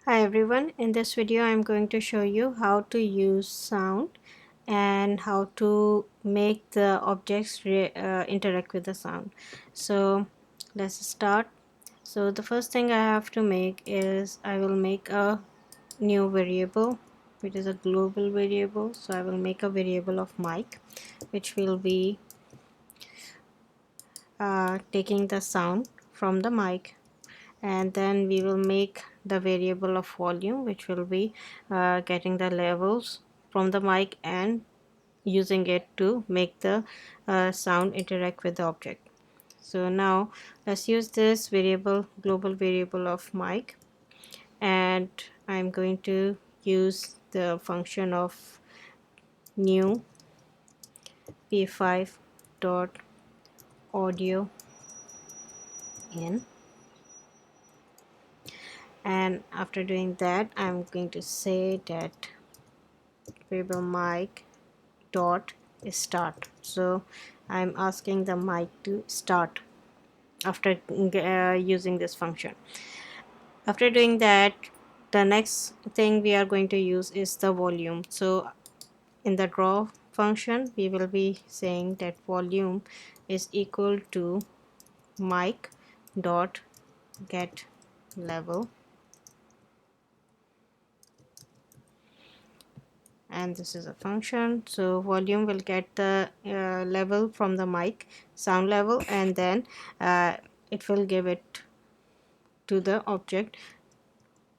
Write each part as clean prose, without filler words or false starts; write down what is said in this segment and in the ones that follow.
Hi everyone, in this video I'm going to show you how to use sound and how to make the objects interact with the sound. So let's start. So the first thing I have to make is I will make a new variable which is a global variable. So I will make a variable of mic which will be taking the sound from the mic, and then we will make the variable of volume which will be getting the levels from the mic and using it to make the sound interact with the object. So now let's use this variable, global variable of mic, and I'm going to use the function of new p5 dot audio in, and after doing that I'm going to say that variable mic dot start. So I'm asking the mic to start after using this function. After doing that, the next thing we are going to use is the volume. So in the draw function we will be saying that volume is equal to mic dot get level, and this is a function. So volume will get the level from the mic, sound level, and then it will give it to the object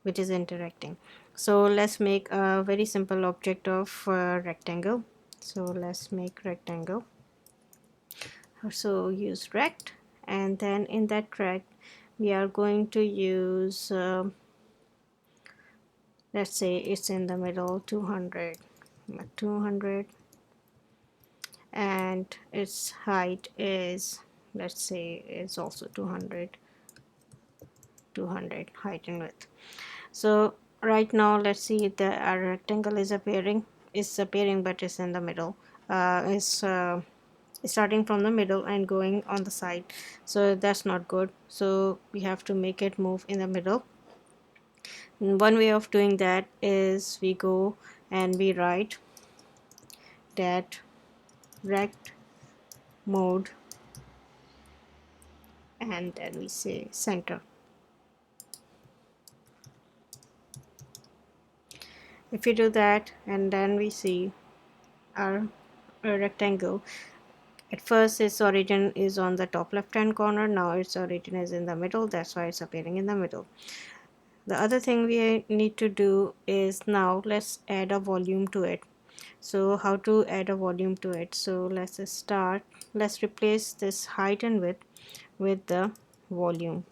which is interacting. So let's make a very simple object of rectangle. So let's make rectangle. So use rect, and then in that rect we are going to use let's say it's in the middle, 200, and its height is, let's say it's also 200 height and width. So right now let's see if the our rectangle is appearing, but it's in the middle, is starting from the middle and going on the side, so that's not good. So we have to make it move in the middle. And one way of doing that is we go and we write that rect mode, and then we say center. If you do that, and then we see our rectangle, at first its origin is on the top left hand corner, now its origin is in the middle, that's why it's appearing in the middle. The other thing we need to do is now let's add a volume to it. So how to add a volume to it? So let's replace this height and width with the volume.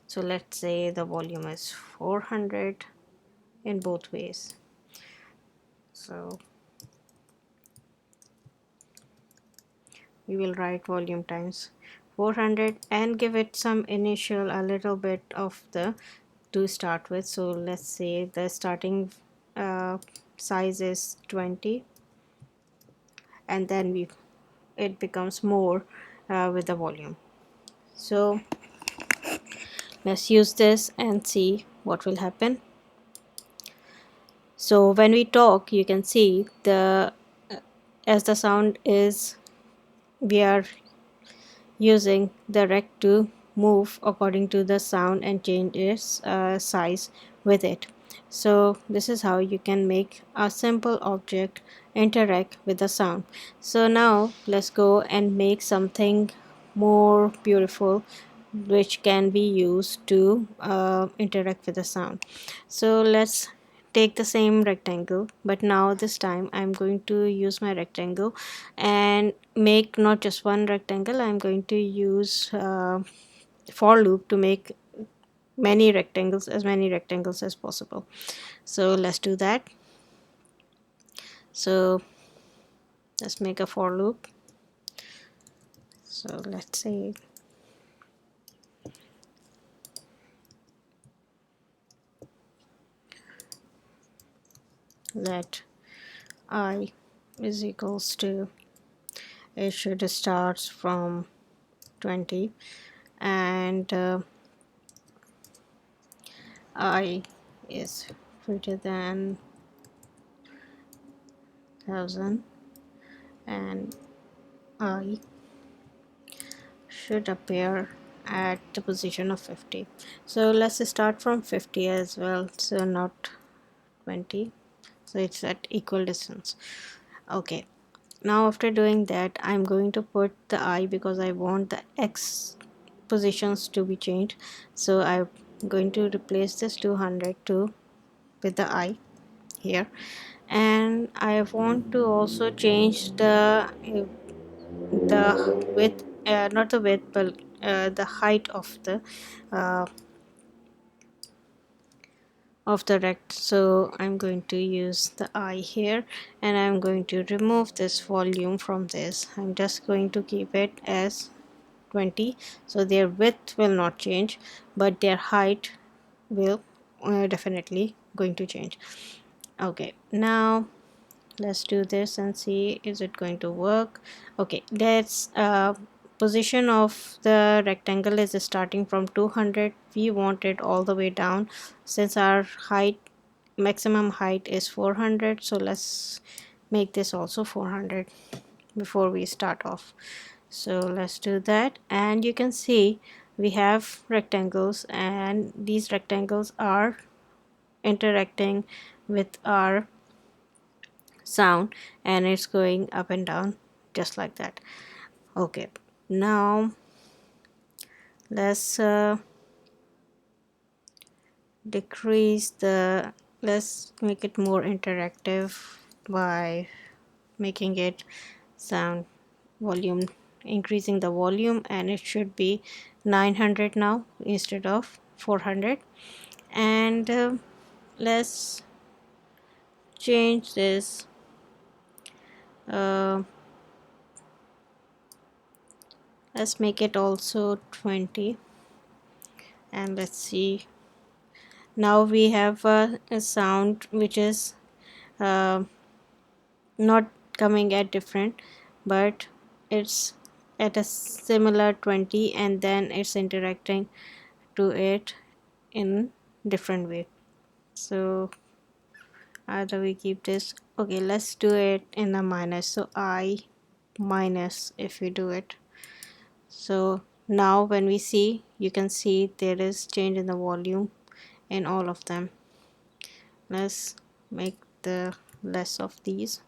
So let's say the volume is 400 in both ways. So we will write volume times 400 and give it some initial, a little bit of the to start with. So let's say the starting size is 20, and then it becomes more with the volume. So let's use this and see what will happen. So when we talk, you can see the as the sound is, we are using the rect to move according to the sound and change its size with it. So this is how you can make a simple object interact with the sound. So now let's go and make something more beautiful which can be used to interact with the sound. So let's take the same rectangle, but now this time I'm going to use my rectangle and make not just one rectangle. I'm going to use for loop to make many rectangles, as many rectangles as possible. So let's do that. So let's make a for loop. So let's say that I is equals to, it should start from 20, and I is greater than 1000 and I should appear at the position of 50. So let's start from 50 as well, so not 20, so it's at equal distance. Okay, now after doing that, I'm going to put the I because I want the X positions to be changed. So I'm going to replace this 202 with the I here, and I want to also change the width, not the width, but the height uh, of the rect. So I'm going to use the I here, and I'm going to remove this volume from this. I'm just going to keep it as 20, so their width will not change, but their height will definitely going to change. Okay, now let's do this and see is it going to work. Okay, that's position of the rectangle is starting from 200. We want it all the way down, since our height, maximum height is 400, so let's make this also 400 before we start off. So let's do that, and you can see we have rectangles, and these rectangles are interacting with our sound, and it's going up and down just like that. Okay, now let's decrease the let's make it more interactive by making it sound volume, increasing the volume, and it should be 900 now instead of 400. And let's change this, uh, let's make it also 20, and let's see, now we have a sound which is uh, not coming at different, but it's at a similar 20, and then it's interacting to it in different way. So either we keep this. Okay, let's do it in a minus, so I minus if we do it. So now when we see, you can see there is change in the volume in all of them. Let's make the less of these.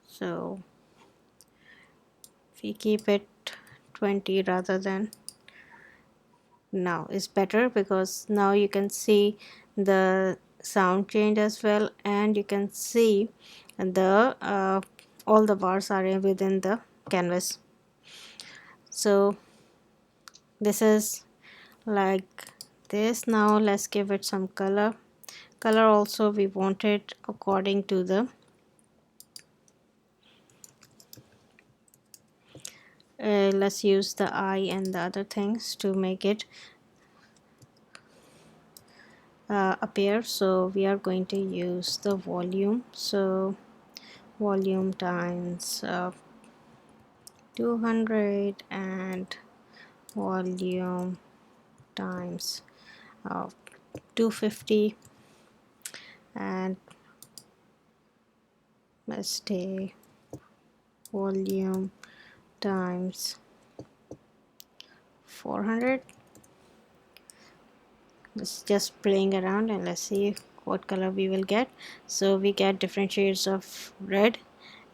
So if we keep it 20 rather than, now is better, because now you can see the sound change as well, and you can see the all the bars are within the canvas. So this is like this. Now let's give it some color also. We want it according to the let's use the eye and the other things to make it appear. So we are going to use the volume, so volume times 200 and volume times 250, and let's say volume times 400. It's just playing around, and let's see what color we will get. So we get different shades of red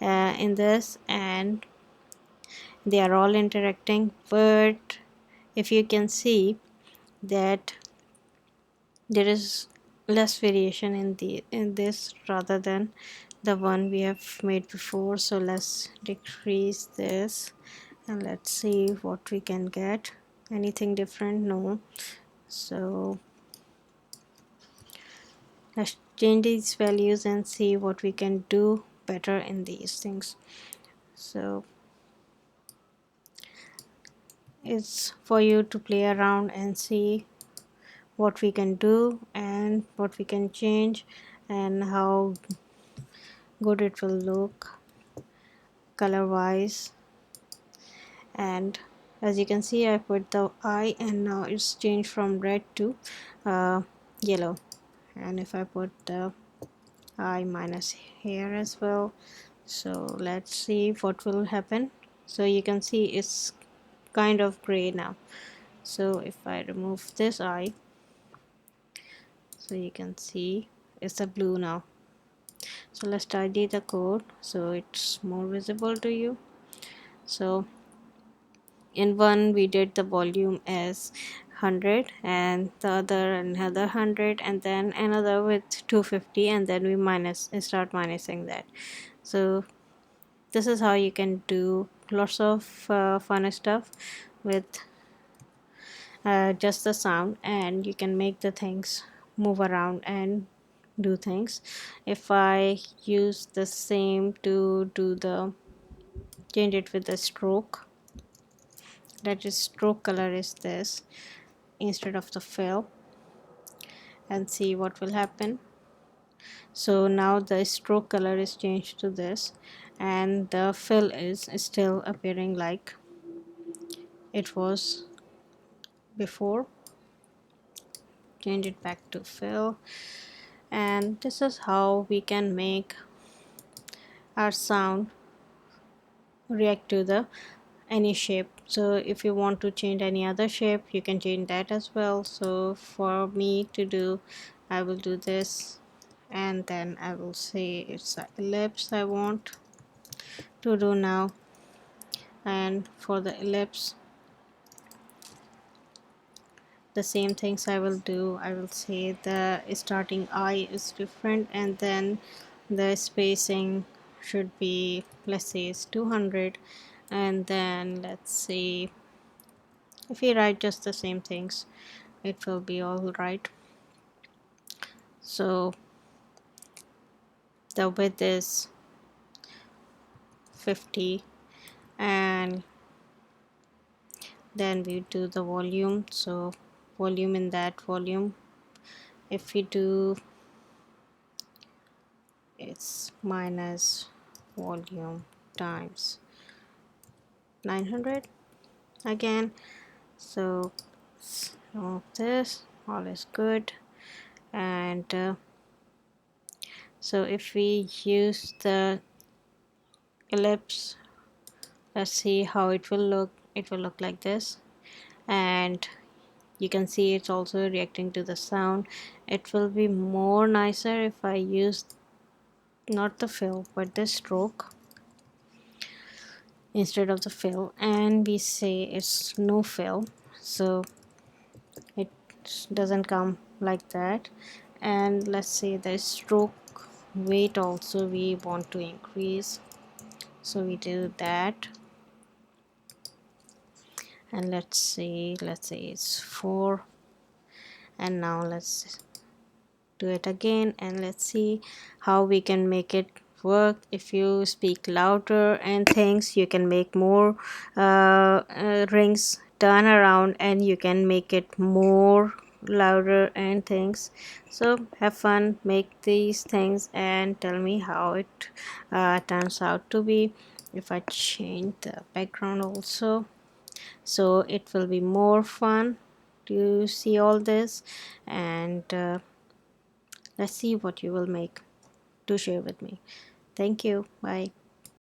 in this, and they are all interacting, but if you can see that there is less variation in this rather than the one we have made before. So let's decrease this, and let's see what we can get. Anything different? No. So let's change these values and see what we can do better in these things. So it's for you to play around and see what we can do and what we can change and how good it will look color wise. And As you can see, I put the eye and now it's changed from red to uh, yellow. And if I put the eye minus here as well, so let's see what will happen. So you can see it's kind of gray now. So if I remove this eye, so you can see it's a blue now. So let's tidy the code so it's more visible to you. So in one we did the volume as 100 and the other another 100 and then another with 250, and then we start minusing that. So this is how you can do lots of fun stuff with just the sound, and you can make the things move around and do things. If I use the same to do the change it with the stroke, that is stroke color is this instead of the fill, and see what will happen. So now the stroke color is changed to this, and the fill is still appearing like it was before. Change it back to fill, and this is how we can make our sound react to the any shape. So if you want to change any other shape, you can change that as well. So for me to do, I will do this, and then I will say it's an ellipse I want to do now. And for the ellipse, the same things I will do. I will say the starting eye is different, and then the spacing should be, let's say it's 200, and then let's see if we write just the same things, it will be all right. So the width is 50, and then we do the volume. So volume, in that volume, if we do, it's minus volume times 900 again. So remove this, all is good. And so if we use the ellipse, let's see how it will look. It will look like this, and you can see it's also reacting to the sound. It will be more nicer if I use not the fill but the stroke instead of the fill, and we say it's no fill, so it doesn't come like that. And let's say the stroke weight also we want to increase, so we do that. And let's say it's 4, and now let's do it again, and let's see how we can make it work. If you speak louder and things, you can make more rings turn around, and you can make it more louder and things. So have fun, make these things, and tell me how it turns out to be. If I change the background also, so it will be more fun to see all this. And let's see what you will make. Do share with me. Thank you. Bye.